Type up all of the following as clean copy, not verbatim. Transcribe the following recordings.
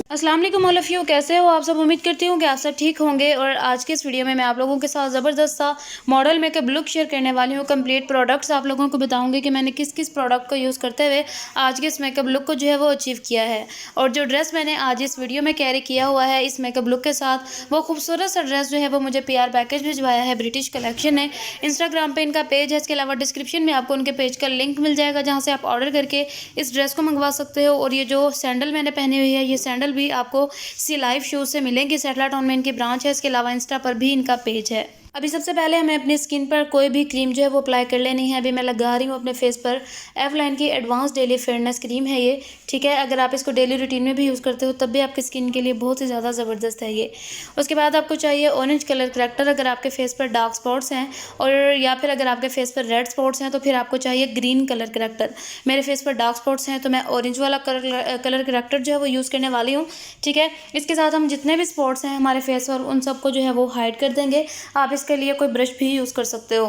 अस्सलाम वालेकुम all of you, कैसे हो आप सब। उम्मीद करती हूँ कि आप सब ठीक होंगे। और आज के इस वीडियो में मैं आप लोगों के साथ ज़बरदस्त सा मॉडल मेकअप लुक शेयर करने वाली हूँ। कंप्लीट प्रोडक्ट्स आप लोगों को बताऊंगी कि मैंने किस किस प्रोडक्ट को यूज़ करते हुए आज के इस मेकअप लुक को जो है वो अचीव किया है। और जो ड्रेस मैंने आज इस वीडियो में कैरी किया हुआ है इस मेकअप लुक के साथ, वो खूबसूरत सा ड्रेस जो है वो मुझे PR पैकेज भिजवाया है। ब्रिटिश कलेक्शन है, इंस्टाग्राम पर इनका पेज है। इसके अलावा डिस्क्रिप्शन में आपको उनके पेज का लिंक मिल जाएगा जहाँ से आप ऑर्डर करके इस ड्रेस को मंगवा सकते हो। और ये जो सैंडल मैंने पहनी हुई है, ये सैंडल भी आपको सी लाइव शूज़ से मिलेंगे। सैटला टाउन में इनकी ब्रांच है। इसके अलावा इंस्टा पर भी इनका पेज है। अभी सबसे पहले हमें अपनी स्किन पर कोई भी क्रीम जो है वो अप्लाई कर लेनी है। अभी मैं लगा रही हूँ अपने फेस पर एवलाइन की एडवांस डेली फेयरनेस क्रीम है ये, ठीक है। अगर आप इसको डेली रूटीन में भी यूज़ करते हो तब भी आपकी स्किन के लिए बहुत ही ज़्यादा ज़बरदस्त है ये। उसके बाद आपको चाहिए ऑरेंज कलर करेक्टर अगर आपके फेस पर डार्क स्पॉट्स हैं, और या फिर अगर आपके फेस पर रेड स्पॉट्स हैं तो फिर आपको चाहिए ग्रीन कलर करेक्टर। मेरे फेस पर डार्क स्पॉट्स हैं तो मैं ऑरेंज वाला कलर करेक्टर जो है वो यूज़ करने वाली हूँ, ठीक है। इसके साथ हम जितने भी स्पॉट्स हैं हमारे फेस पर उन सबको जो है वो हाइड कर देंगे। आप इसके लिए कोई ब्रश भी यूज़ कर सकते हो।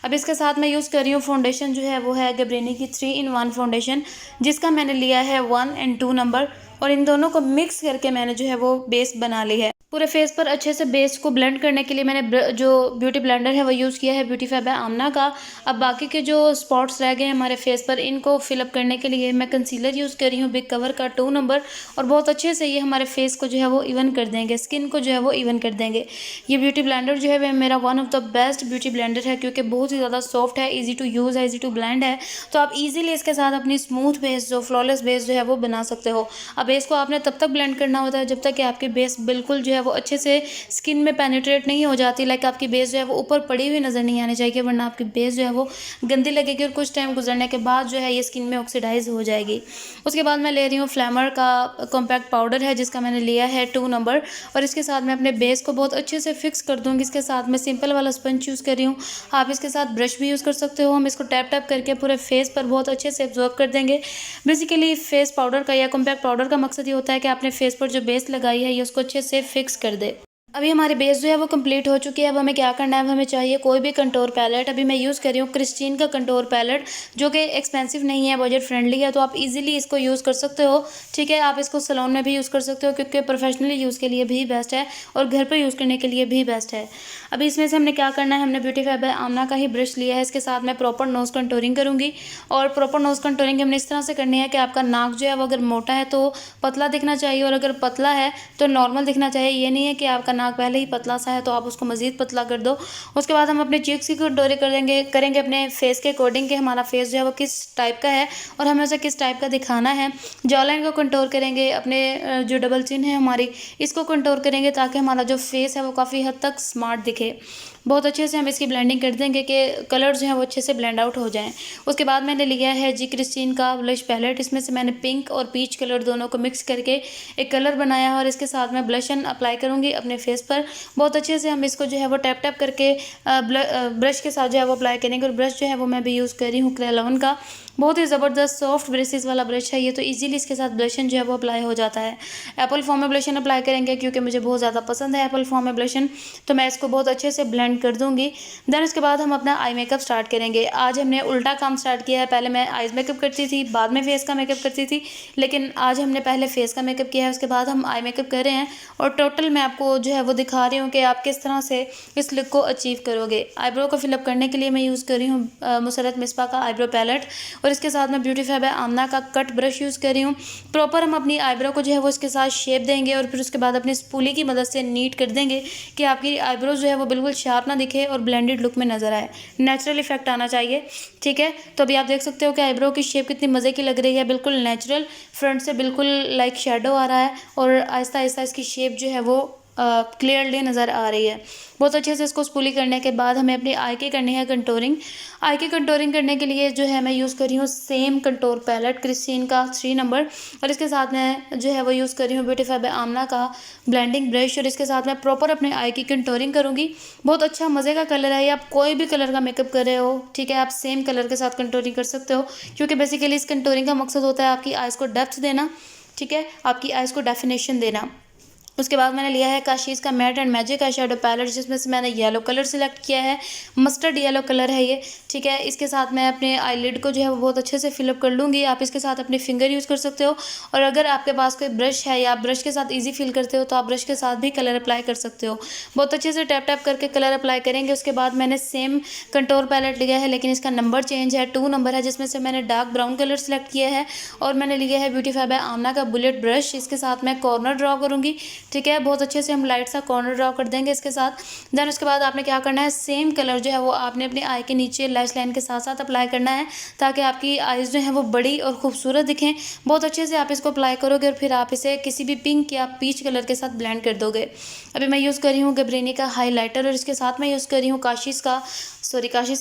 अब इसके साथ मैं यूज़ कर रही हूँ फाउंडेशन जो है वो है गैब्रिनी की 3 in 1 फाउंडेशन, जिसका मैंने लिया है 1 and 2 नंबर। और इन दोनों को मिक्स करके मैंने जो है वो बेस बना ली है। पूरे फेस पर अच्छे से बेस को ब्लेंड करने के लिए मैंने जो ब्यूटी ब्लेंडर है वो यूज़ किया है ब्यूटीफाई बाय आमना का। अब बाकी के जो स्पॉट्स रह गए हैं हमारे फेस पर, इनको फिलअप करने के लिए मैं कंसीलर यूज़ कर रही हूँ बिग कवर का 2 नंबर। और बहुत अच्छे से ये हमारे फेस को जो है वो इवन कर देंगे, स्किन को जो है वो इवन कर देंगे। ये ब्यूटी ब्लेंडर जो है वह मेरा one of the best beauty blender है, क्योंकि बहुत ही ज़्यादा सॉफ्ट है, ईजी टू यूज़ है, ईजी टू ब्लेंड है। तो आप ईजिली इसके साथ अपनी स्मूथ बेस जो फ्लॉलेस बेस जो है वो बना सकते हो। अब बेस को आपने तब तक ब्लेंड करना होता है जब तक कि आपकी बेस बिल्कुल जो है वो अच्छे से स्किन में पेनिट्रेट नहीं हो जाती, लाइक आपकी बेस जो है वो ऊपर पड़ी हुई नज़र नहीं आनी चाहिए, वरना आपकी बेस जो है वो गंदी लगेगी और कुछ टाइम गुजरने के बाद जो है ये स्किन में ऑक्सीडाइज हो जाएगी। उसके बाद मैं ले रही हूँ फ्लैमर का कॉम्पैक्ट पाउडर है, जिसका मैंने लिया है 2 नंबर। और इसके साथ मैं अपने बेस को बहुत अच्छे से फिक्स कर दूँगी। इसके साथ मैं सिंपल वाला स्पंज यूज़ कर रही हूँ, आप इसके साथ ब्रश भी यूज़ कर सकते हो। हम इसको टैप टैप करके पूरे फेस पर बहुत अच्छे से एब्जॉर्ब कर देंगे। बेसिकली फेस पाउडर का या कॉम्पैक्ट पाउडर का मकसद ये होता है कि आपने फेस पर जो बेस लगाई है ये उसको अच्छे से फिक्स कर दे। अभी हमारी बेस जो है वो कंप्लीट हो चुकी है। अब हमें क्या करना है, अब हमें चाहिए कोई भी कंटोर पैलेट। अभी मैं यूज़ कर रही हूँ क्रिस्टीन का कंटोर पैलेट, जो कि एक्सपेंसिव नहीं है, बजट फ्रेंडली है, तो आप इजीली इसको यूज़ कर सकते हो, ठीक है। आप इसको सैलून में भी यूज़ कर सकते हो क्योंकि प्रोफेशनली यूज़ के लिए भी बेस्ट है और घर पर यूज़ करने के लिए भी बेस्ट है। अभी इसमें से हमने क्या करना है, हमने ब्यूटीफाई बाय आमना का ही ब्रश लिया है। इसके साथ मैं प्रॉपर नोज़ कंटोरिंग करूँगी। और प्रॉपर नोज़ कंटोरिंग हमने इस तरह से करनी है कि आपका नाक जो है वो अगर मोटा है तो पतला दिखना चाहिए, और अगर पतला है तो नॉर्मल दिखना चाहिए। ये नहीं है कि आपका नाक पहले ही पतला सा है तो आप उसको मज़ीद पतला कर दो। उसके बाद हम अपने चीक्स की कंटोरिंग करेंगे अपने फेस के अकॉर्डिंग कि हमारा फेस जो है वो किस टाइप का है और हमें उसे किस टाइप का दिखाना है। जॉ लाइन को कंटोर करेंगे, अपने जो डबल चिन है हमारी इसको कंटोर करेंगे ताकि हमारा जो फेस है वो काफ़ी हद तक स्मार्ट दिखे। बहुत अच्छे से हम इसकी ब्लेंडिंग कर देंगे कि कलर जो है वो अच्छे से ब्लेंड आउट हो जाएं। उसके बाद मैंने लिया है जी क्रिस्टीन का ब्लश पैलेट। इसमें से मैंने पिंक और पीच कलर दोनों को मिक्स करके एक कलर बनाया है, और इसके साथ मैं ब्लशन अप्लाई करूँगी अपने फेस पर। बहुत अच्छे से हम इसको जो है वो टैप टैप करके ब्रश के साथ जो है वो अप्लाई करेंगे। और ब्रश जो है वो मैं भी यूज़ कर रही हूँ क्रेलॉन का, बहुत ही ज़बरदस्त सॉफ्ट ब्रशेस वाला ब्रश है ये, तो इजीली इसके साथ ब्लशन जो है वो अप्लाई हो जाता है। एप्पल फॉर्म में ब्लशन अप्लाई करेंगे क्योंकि मुझे बहुत ज़्यादा पसंद है एप्पल फॉर्म में ब्लशन, तो मैं इसको बहुत अच्छे से ब्लेंड कर दूँगी। देन उसके बाद हम अपना आई मेकअप स्टार्ट करेंगे। आज हमने उल्टा काम स्टार्ट किया है, पहले मैं आईज मेकअप करती थी, बाद में फेस का मेकअप करती थी, लेकिन आज हमने पहले फेस का मेकअप किया है, उसके बाद हम आई मेकअप कर रहे हैं। और टोटल मैं आपको जो है वो दिखा रही हूँ कि आप किस तरह से इस लुक को अचीव करोगे। आईब्रो को फिलअप करने के लिए मैं यूज़ कर रही हूँ मुसरत मिस्बा का आईब्रो पैलेट, और इसके साथ मैं ब्यूटीफाई बाय आमना का कट ब्रश यूज़ कर रही हूँ। प्रॉपर हम अपनी आईब्रो को जो है वो इसके साथ शेप देंगे, और फिर उसके बाद अपनी स्पूली की मदद से नीट कर देंगे कि आपकी आईब्रो जो है वो बिल्कुल शार्प ना दिखे और ब्लेंडेड लुक में नज़र आए, नेचुरल इफेक्ट आना चाहिए, ठीक है। तो अभी आप देख सकते हो कि आईब्रो की शेप कितनी मज़े की लग रही है, बिल्कुल नेचुरल, फ्रंट से बिल्कुल लाइक शेडो आ रहा है, और आहिस्ता आहिस्ता इसकी शेप जो है वो क्लियरली नज़र आ रही है। बहुत अच्छे से इसको स्पूली करने के बाद हमें अपनी आई की करनी है कंटोरिंग। आई की कंटोरिंग करने के लिए जो है मैं यूज़ कर रही हूँ सेम कंटोर पैलेट क्रिस्टीन का 3 नंबर, और इसके साथ मैं जो है वो यूज़ कर रही हूँ ब्यूटीफाई बाय आमना का ब्लेंडिंग ब्रश, और इसके साथ मैं प्रॉपर अपने आई की कंटोरिंग करूँगी। बहुत अच्छा मज़े का कलर है ये, आप कोई भी कलर का मेकअप कर रहे हो, ठीक है, आप सेम कलर के साथ कंटोरिंग कर सकते हो, क्योंकि बेसिकली इस कंटोरिंग का मकसद होता है आपकी आइज़ को डेप्थ देना, ठीक है, आपकी आइज़ को डेफिनेशन देना। उसके बाद मैंने लिया है काशीज़ का matte and magic eye shadow palette, जिसमें से मैंने येलो कलर सेलेक्ट किया है, मस्टर्ड येलो कलर है ये, ठीक है। इसके साथ मैं अपने आईलिड को जो है वो बहुत अच्छे से फिलअप कर लूँगी। आप इसके साथ अपने फिंगर यूज़ कर सकते हो, और अगर आपके पास कोई ब्रश है या आप ब्रश के साथ ईजी फील करते हो तो आप ब्रश के साथ भी कलर अप्लाई कर सकते हो। बहुत अच्छे से टैप टैप करके कलर अप्लाई करेंगे। उसके बाद मैंने सेम कंटोर पैलेट लिया है, लेकिन इसका नंबर चेंज है, 2 नंबर है, जिसमें से मैंने डार्क ब्राउन कलर सेलेक्ट किया है। और मैंने लिया है ब्यूटीफाई बाय आमना का बुलेट ब्रश। इसके साथ मैं कॉर्नर ड्रॉ करूँगी, ठीक है। बहुत अच्छे से हम लाइट सा कॉर्नर ड्रॉ कर देंगे इसके साथ। देन उसके बाद आपने क्या करना है, सेम कलर जो है वो आपने अपने आई के नीचे लैश लाइन के साथ साथ अप्लाई करना है, ताकि आपकी आईज़ जो है वो बड़ी और खूबसूरत दिखें। बहुत अच्छे से आप इसको अप्लाई करोगे और फिर आप इसे किसी भी पिंक या पीच कलर के साथ ब्लेंड कर दोगे। अभी मैं यूज़ कर रही हूँ गबरीनी का हाइलाइटर, और इसके साथ मैं यूज़ कर रही हूँ काशीज़ का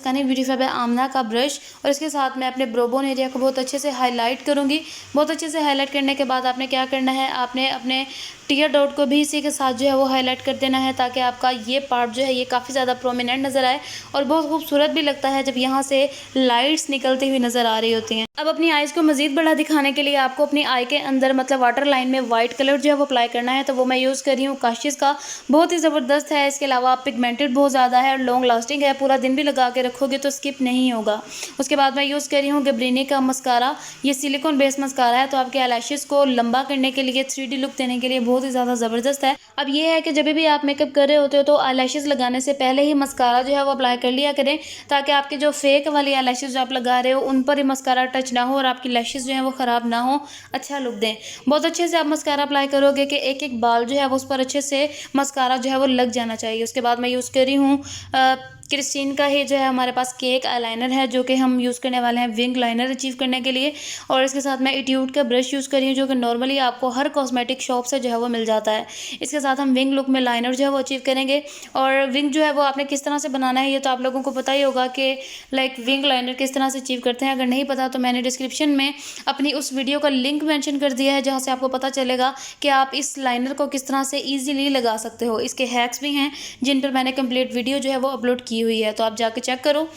नहीं, ब्यूटीफाई बाय आमना का ब्रश। और इसके साथ मैं अपने ब्रोबोन एरिया को बहुत अच्छे से हाईलाइट करूँगी। बहुत अच्छे से हाईलाइट करने के बाद आपने क्या करना है, आपने अपने टीयर डॉट को भी इसी के साथ जो है वो हाईलाइट कर देना है, ताकि आपका ये पार्ट जो है ये काफ़ी ज़्यादा प्रोमिनेंट नज़र आए और बहुत खूबसूरत भी लगता है जब यहाँ से लाइट्स निकलती हुई नज़र आ रही होती हैं। अब अपनी आइज़ को मज़ीद बड़ा दिखाने के लिए आपको अपनी आई के अंदर मतलब वाटर लाइन में वाइट कलर जो है वो अप्लाई करना है, तो वो मैं यूज़ कर रही हूँ काशीज़ का। बहुत ही ज़बरदस्त है। इसके अलावा पिगमेंटेड बहुत ज़्यादा है और लॉन्ग लास्टिंग है, पूरा दिन भी लगा के रखोगे तो स्किप नहीं होगा। उसके बाद मैं यूज़ कर रही हूँ गबरीनी का मस्कारा। ये सिलिकॉन बेस्ड मस्कारा है, तो आपके एलैशेस को लंबा करने के लिए, 3D लुक देने के लिए बहुत ही ज़्यादा ज़बरदस्त है। अब ये है कि जब भी आप मेकअप कर रहे होते हो तो आईलैशेस लगाने से पहले ही मस्कारा जो है वो अप्लाई कर लिया करें, ताकि आपके जो फेक वाली आईलैशेस जो आप लगा रहे हो उन पर ही मस्कारा टच ना हो और आपकी लैशेस जो है वो ख़राब ना हो, अच्छा लुक दें। बहुत अच्छे से आप मस्कारा अप्लाई करोगे कि एक एक बाल जो है वो उस पर अच्छे से मस्कारा जो है वो लग जाना चाहिए। उसके बाद मैं यूज़ कर रही हूँ क्रिस्टीन का ही जो है हमारे पास केक आईलाइनर है, जो कि हम यूज़ करने वाले हैं विंग लाइनर अचीव करने के लिए। और इसके साथ मैं एट्यूड का ब्रश यूज़ कर रही हूँ, जो कि नॉर्मली आपको हर कॉस्मेटिक शॉप से जो है वो मिल जाता है। इसके साथ हम विंग लुक में लाइनर जो है वो अचीव करेंगे। और विंग जो है वो आपने किस तरह से बनाना है ये तो आप लोगों को पता ही होगा कि लाइक विंग लाइनर किस तरह से अचीव करते हैं। अगर नहीं पता तो मैंने डिस्क्रिप्शन में अपनी उस वीडियो का लिंक मेंशन कर दिया है, जहाँ से आपको पता चलेगा कि आप इस लाइनर को किस तरह से ईजिली लगा सकते हो। इसके हैक्स भी हैं जिन पर मैंने कंप्लीट वीडियो जो है वो अपलोड की हुई है, तो आप जाके चेक करो।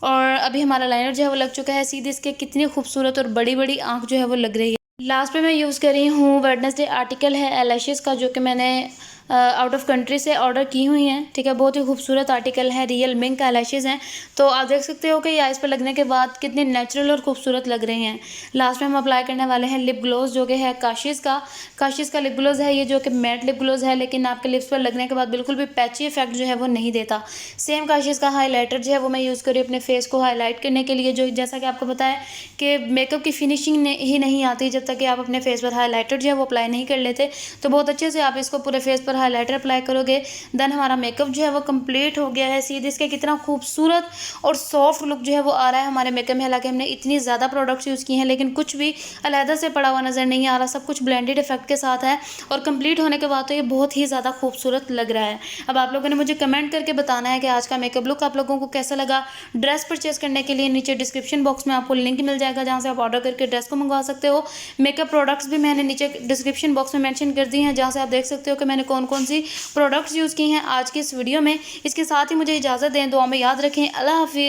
और अभी हमारा लाइनर जो है वो लग चुका है। सीधे इसके कितनी खूबसूरत और बड़ी बड़ी आँख जो है वो लग रही है। लास्ट पे मैं यूज़ कर रही हूँ वेडनेसडे आर्टिकल है एयरलैशेस का, जो कि मैंने आउट ऑफ कंट्री से ऑर्डर की हुई हैं, ठीक है। बहुत ही खूबसूरत आर्टिकल है, रियल मिंक एयरलैशेस हैं। तो आप देख सकते हो कि ये आइज़ पर लगने के बाद कितनी नेचुरल और खूबसूरत लग रही हैं। लास्ट में हम अप्लाई करने वाले हैं लिप ग्लोस, जो कि है काशीज़ का लिप ग्लोस है ये, जो कि मैट लिप ग्लोस है, लेकिन आपके लिप्स पर लगने के बाद बिल्कुल भी पैची इफेक्ट जो है वो नहीं देता। सेम काशीज़ का हाईलाइटर जो है वो मैं यूज़ कर रही हूँ अपने फेस को हाईलाइट करने के लिए, जो जैसा कि आपको पता है कि मेकअप की फिनिशिंग ही नहीं आती जब तक कि आप अपने फेस पर हाईलाइटर जो है वो अप्लाई नहीं कर लेते। तो बहुत अच्छे से आप इसको पूरे फेस पर हाईलाइटर अप्लाई करोगे। देन हमारा मेकअप जो है वो कंप्लीट हो गया है। सीधे इसके कितना खूबसूरत और सॉफ्ट लुक जो है वो आ रहा है हमारे मेकअप में। हालांकि हमने इतनी ज़्यादा प्रोडक्ट्स यूज़ किए हैं, लेकिन कुछ भी अलहदा से पड़ा हुआ नज़र नहीं आ रहा, सब कुछ ब्लेंडेड इफेक्ट के साथ है। और कंप्लीट होने के बाद तो ये बहुत ही ज़्यादा खूबसूरत लग रहा है। अब आप लोगों ने मुझे कमेंट करके बताना है कि आज का मेकअप लुक आप लोगों को कैसा लगा। ड्रेस परचेज करने के लिए नीचे डिस्क्रिप्शन बॉक्स में आपको लिंक मिल जाएगा, जहाँ से आप ऑर्डर करके ड्रेस को मंगवा सकते हो। मेकअप प्रोडक्ट्स भी मैंने नीचे डिस्क्रिप्शन बॉक्स में मेंशन कर दी हैं, जहाँ से आप देख सकते हो कि मैंने कौन कौन सी प्रोडक्ट्स यूज़ की हैं आज की इस वीडियो में। इसके साथ ही मुझे इजाज़त दें, दुआ में याद रखें। अल्लाह हाफिज़।